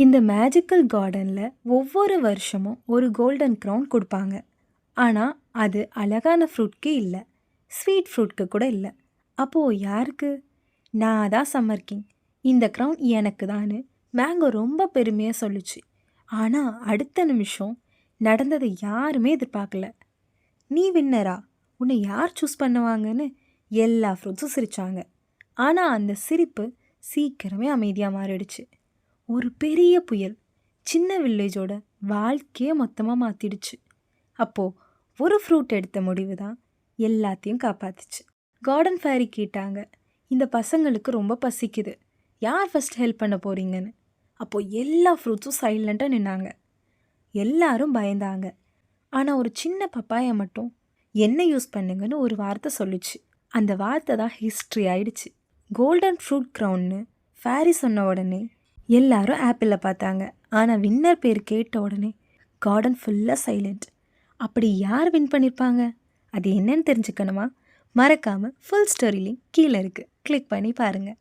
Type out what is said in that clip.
இந்த மேஜிக்கல் கார்டனில் ஒவ்வொரு வருஷமும் ஒரு கோல்டன் க்ரௌன் கொடுப்பாங்க. ஆனால் அது அழகான ஃப்ரூட்க்கு இல்லை, ஸ்வீட் ஃப்ரூட்க்கு கூட இல்லை. அப்போது யாருக்கு? நான் தான் சம்மர் கிங், இந்த க்ரௌன் எனக்கு தான்னு மேங்கோ ரொம்ப பெருமையாக சொல்லுச்சு. ஆனால் அடுத்த நிமிஷம் நடந்ததை யாருமே எதிர்பார்க்கல. நீ வின்னரா, உன்னை யார் சூஸ் பண்ணுவாங்கன்னு எல்லா ஃப்ரூட்ஸும் சிரித்தாங்க. ஆனால் அந்த சிரிப்பு சீக்கிரமே அமைதியாக மாறிடுச்சு. ஒரு பெரிய புயல் சின்ன வில்லேஜோட வாழ்க்கையே மொத்தமாக மாற்றிடுச்சு. அப்போது ஒரு ஃப்ரூட் எடுத்த முடிவு தான் எல்லாத்தையும் காப்பாத்துச்சு. கார்டன் ஃபேரி கேட்டாங்க, இந்த பசங்களுக்கு ரொம்ப பசிக்குது, யார் ஃபஸ்ட் ஹெல்ப் பண்ண போகிறீங்கன்னு. அப்போது எல்லா ஃப்ரூட்ஸும் சைலண்ட்டாக நின்னாங்க. எல்லாரும் பயந்தாங்க. ஆனால் ஒரு சின்ன பப்பாயா மட்டும் என்ன யூஸ் பண்ணுங்கன்னு ஒரு வார்த்தை சொல்லிச்சு. அந்த வார்த்தை தான் ஹிஸ்ட்ரி ஆயிடுச்சு. கோல்டன் ஃப்ரூட் க்ரௌன்னு ஃபேரி சொன்ன உடனே எல்லாரும் ஆப்பிளில் பார்த்தாங்க. ஆனால் வின்னர் பேர் கேட்ட உடனே கார்டன் ஃபுல்லாக சைலண்ட். அப்படி யார் வின் பண்ணியிருப்பாங்க? அது என்னன்னு தெரிஞ்சுக்கணுமா? மறக்காமல் ஃபுல் ஸ்டோரி லிங்க் கீழே இருக்குது, கிளிக் பண்ணி பாருங்கள்.